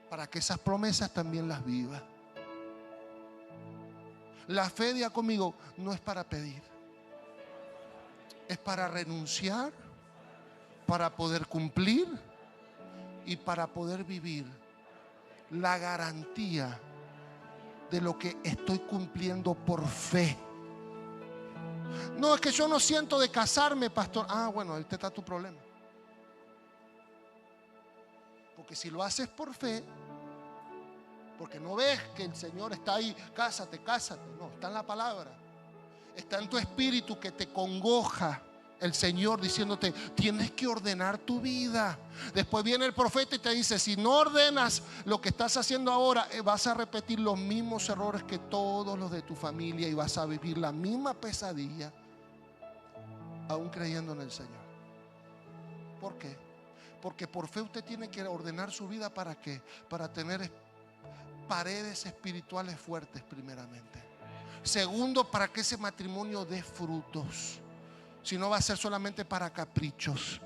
para que esas promesas también las viva. La fe, diga conmigo, no es para pedir, es para renunciar, para poder cumplir y para poder vivir la garantía de lo que estoy cumpliendo por fe. No, es que yo no siento de casarme, pastor. Ah, bueno, ahí está tu problema. Porque si lo haces por fe, porque no ves que el Señor está ahí, cásate, cásate. No, está en la palabra. Está en tu espíritu que te congoja el Señor diciéndote, tienes que ordenar tu vida. Después viene el profeta y te dice, si no ordenas lo que estás haciendo ahora, vas a repetir los mismos errores que todos los de tu familia y vas a vivir la misma pesadilla, aún creyendo en el Señor. ¿Por qué? Porque por fe usted tiene que ordenar su vida. ¿Para qué? Para tener paredes espirituales fuertes primeramente. Segundo, para que ese matrimonio dé frutos. Si no, va a ser solamente para caprichos,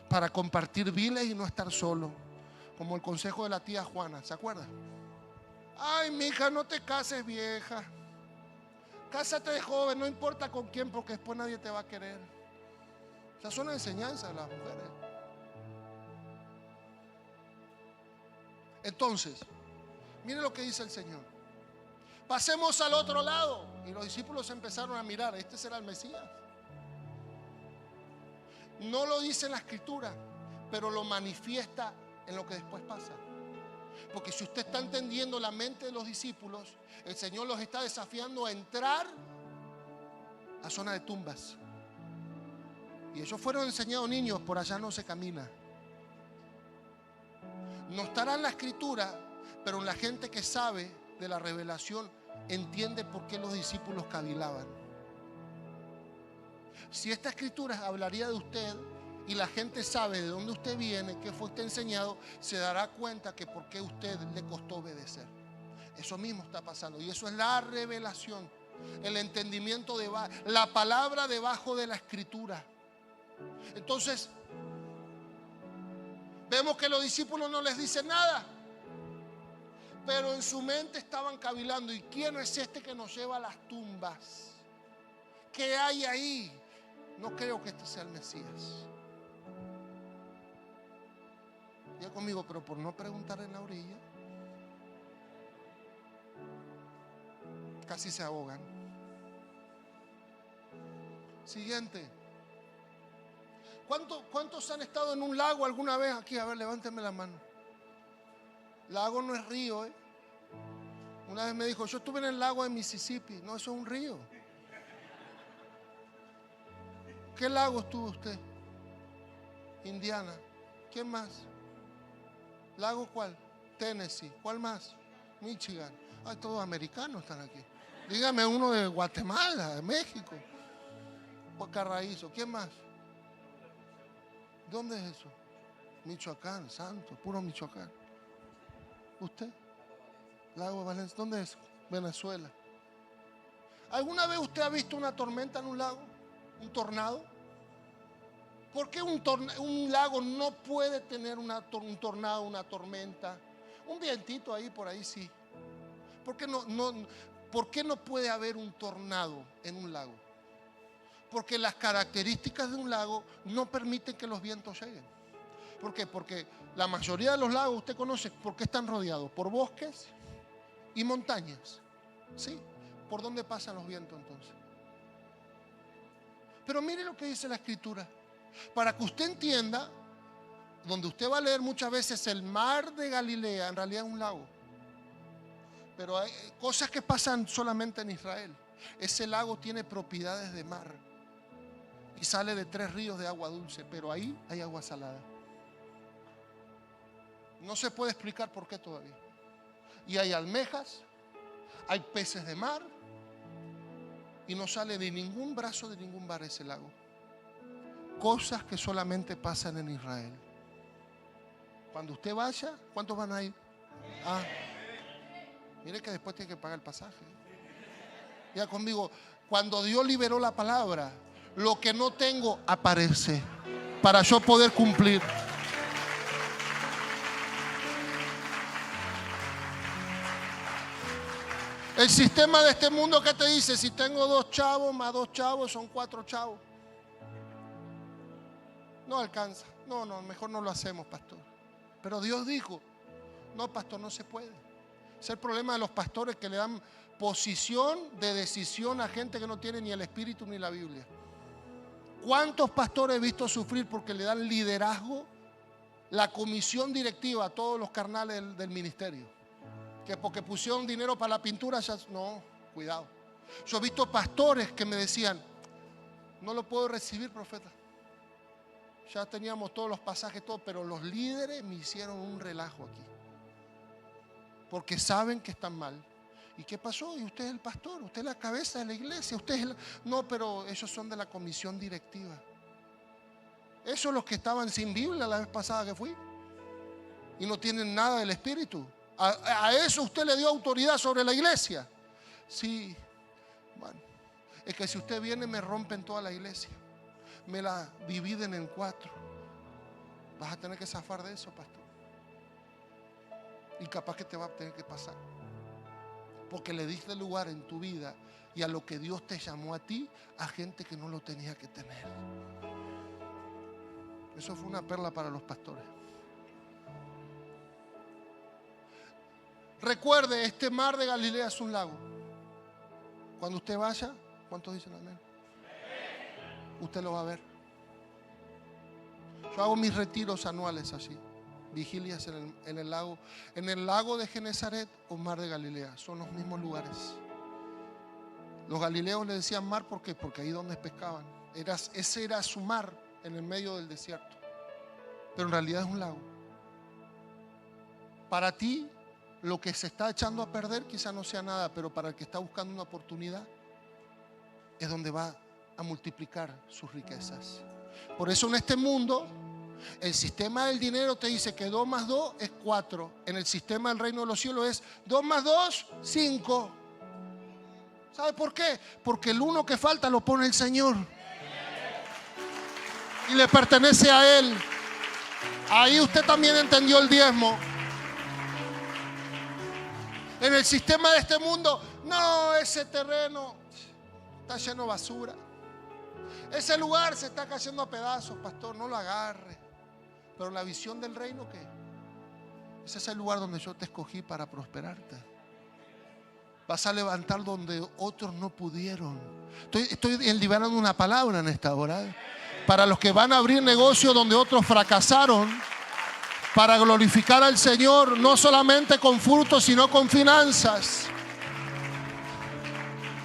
para compartir viles y no estar solo. Como el consejo de la tía Juana, ¿se acuerda? Ay, mija, no te cases vieja. Cásate de joven, no importa con quién, porque después nadie te va a querer. Esas son enseñanzas de las mujeres. Entonces, mire lo que dice el Señor. Pasemos al otro lado. Y los discípulos empezaron a mirar, este será el Mesías. No lo dice en la escritura, pero lo manifiesta en lo que después pasa. Porque si usted está entendiendo la mente de los discípulos, el Señor los está desafiando a entrar a zona de tumbas. Y ellos fueron enseñados niños, por allá no se camina. No estará en la escritura, pero la gente que sabe de la revelación entiende por qué los discípulos cavilaban. Si esta escritura hablaría de usted y la gente sabe de dónde usted viene, qué fue usted enseñado, se dará cuenta que por qué usted le costó obedecer. Eso mismo está pasando, y eso es la revelación, el entendimiento de la palabra debajo de la escritura. Entonces vemos que los discípulos no les dicen nada, pero en su mente estaban cavilando. ¿Y quién es este que nos lleva a las tumbas? ¿Qué hay ahí? No creo que este sea el Mesías. Ya conmigo, pero por no preguntar en la orilla, casi se ahogan. Siguiente. ¿Cuántos han estado en un lago alguna vez aquí? A ver, levánteme la mano. Lago no es río, ¿eh? Una vez me dijo, yo estuve en el lago de Mississippi. No, eso es un río. ¿Qué lago estuvo usted? Indiana. ¿Quién más? ¿Lago cuál? Tennessee. ¿Cuál más? Michigan. Ay, todos americanos están aquí. Dígame uno de Guatemala, de México. Carraízo. ¿Quién más? ¿Dónde es eso? Michoacán, santo, puro Michoacán. ¿Usted? Lago de Valencia. ¿Dónde es? Venezuela. ¿Alguna vez usted ha visto una tormenta en un lago? ¿Un tornado? ¿Por qué un lago no puede tener un tornado, una tormenta? Un vientito ahí por ahí sí. ¿Por qué no puede haber un tornado en un lago? Porque las características de un lago no permiten que los vientos lleguen. ¿Por qué? Porque la mayoría de los lagos, usted conoce, ¿por qué están rodeados? Por bosques y montañas. ¿Sí? ¿Por dónde pasan los vientos entonces? Pero mire lo que dice la Escritura. Para que usted entienda, donde usted va a leer muchas veces el mar de Galilea, en realidad es un lago. Pero hay cosas que pasan solamente en Israel. Ese lago tiene propiedades de mar y sale de 3 ríos de agua dulce, pero ahí hay agua salada. No se puede explicar por qué todavía. Y hay almejas, hay peces de mar y no sale de ningún brazo de ningún mar ese lago. Cosas que solamente pasan en Israel. Cuando usted vaya, ¿cuántos van a ir? Mire que después tiene que pagar el pasaje. Ya conmigo, cuando Dios liberó la palabra, lo que no tengo aparece para yo poder cumplir. El sistema de este mundo que te dice, si tengo 2 chavos más 2 chavos son 4 chavos. No alcanza. No, mejor no lo hacemos, pastor. Pero Dios dijo, no, pastor, no se puede. Es el problema de los pastores que le dan posición de decisión a gente que no tiene ni el Espíritu ni la Biblia. ¿Cuántos pastores he visto sufrir porque le dan liderazgo, la comisión directiva a todos los carnales del ministerio? Que porque pusieron dinero para la pintura, ya no, cuidado. Yo he visto pastores que me decían, no lo puedo recibir, profeta. Ya teníamos todos los pasajes, todo, pero los líderes me hicieron un relajo aquí. Porque saben que están mal. ¿Y qué pasó? Y usted es el pastor, usted es la cabeza de la iglesia, usted es No, pero ellos son de la comisión directiva. Esos los que estaban sin Biblia la vez pasada que fui y no tienen nada del Espíritu. A eso usted le dio autoridad sobre la iglesia. Sí, bueno, es que si usted viene me rompen toda la iglesia, me la dividen en 4. Vas a tener que zafar de eso, pastor. Y capaz que te va a tener que pasar. Porque le diste lugar en tu vida y a lo que Dios te llamó a ti, a gente que no lo tenía que tener. Eso fue una perla para los pastores. Recuerde, este mar de Galilea es un lago. Cuando usted vaya, ¿cuántos dicen amén? Usted lo va a ver. Yo hago mis retiros anuales así. Vigilias en el lago de Genesaret o mar de Galilea. Son los mismos lugares. Los galileos le decían mar, ¿por qué? Porque ahí donde pescaban. Ese era su mar en el medio del desierto. Pero en realidad es un lago. Para ti, lo que se está echando a perder quizá no sea nada, pero para el que está buscando una oportunidad, es donde va a multiplicar sus riquezas. Por eso en este mundo, el sistema del dinero te dice que 2 más 2 es 4. En el sistema del reino de los cielos es 2 más 2, 5. ¿Sabe por qué? Porque el 1 que falta lo pone el Señor y le pertenece a Él. Ahí usted también entendió el diezmo. En el sistema de este mundo, no, ese terreno está lleno de basura. Ese lugar se está cayendo a pedazos, pastor, no lo agarre. Pero la visión del reino, ¿qué? Ese es el lugar donde yo te escogí para prosperarte. Vas a levantar donde otros no pudieron. Estoy liberando una palabra en esta hora. Para los que van a abrir negocios donde otros fracasaron, para glorificar al Señor, no solamente con frutos, sino con finanzas.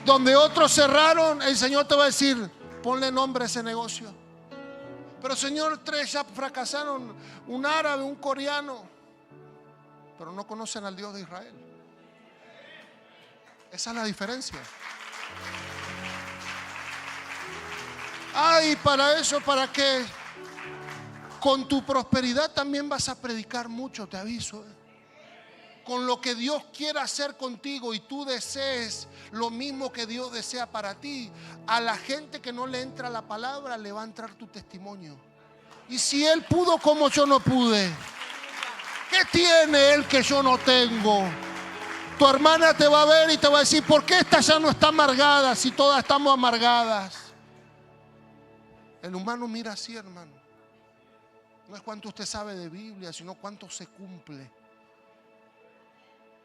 Donde otros cerraron, el Señor te va a decir, ponle nombre a ese negocio. Pero Señor, 3 ya fracasaron, un árabe, un coreano, pero no conocen al Dios de Israel. Esa es la diferencia. Ay, para eso, ¿para qué? Con tu prosperidad también vas a predicar mucho, te aviso. Con lo que Dios quiera hacer contigo y tú desees lo mismo que Dios desea para ti, a la gente que no le entra la palabra le va a entrar tu testimonio. Y si Él pudo como yo no pude, ¿qué tiene Él que yo no tengo? Tu hermana te va a ver y te va a decir, ¿por qué esta ya no está amargada si todas estamos amargadas? El humano mira así, hermano. No es cuánto usted sabe de Biblia, sino cuánto se cumple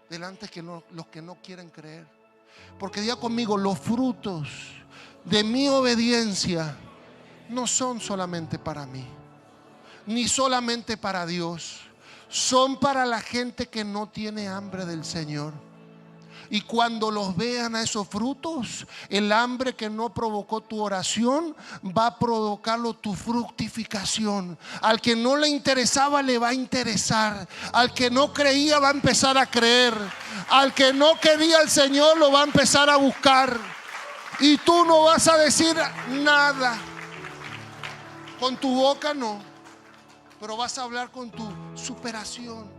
delante de los que no quieren creer. Porque diga conmigo, los frutos de mi obediencia no son solamente para mí, ni solamente para Dios. Son para la gente que no tiene hambre del Señor. Y cuando los vean a esos frutos, el hambre que no provocó tu oración va a provocarlo tu fructificación. Al que no le interesaba le va a interesar. Al que no creía va a empezar a creer. Al que no quería al Señor lo va a empezar a buscar. Y tú no vas a decir nada. Con tu boca no, pero vas a hablar con tu superación.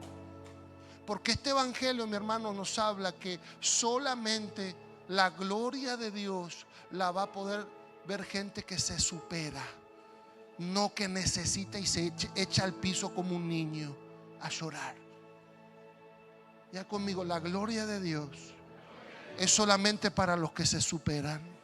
Porque este evangelio, mi hermano, nos habla que solamente la gloria de Dios la va a poder ver gente que se supera, no que necesita y se echa al piso como un niño a llorar. Ya conmigo, la gloria de Dios es solamente para los que se superan.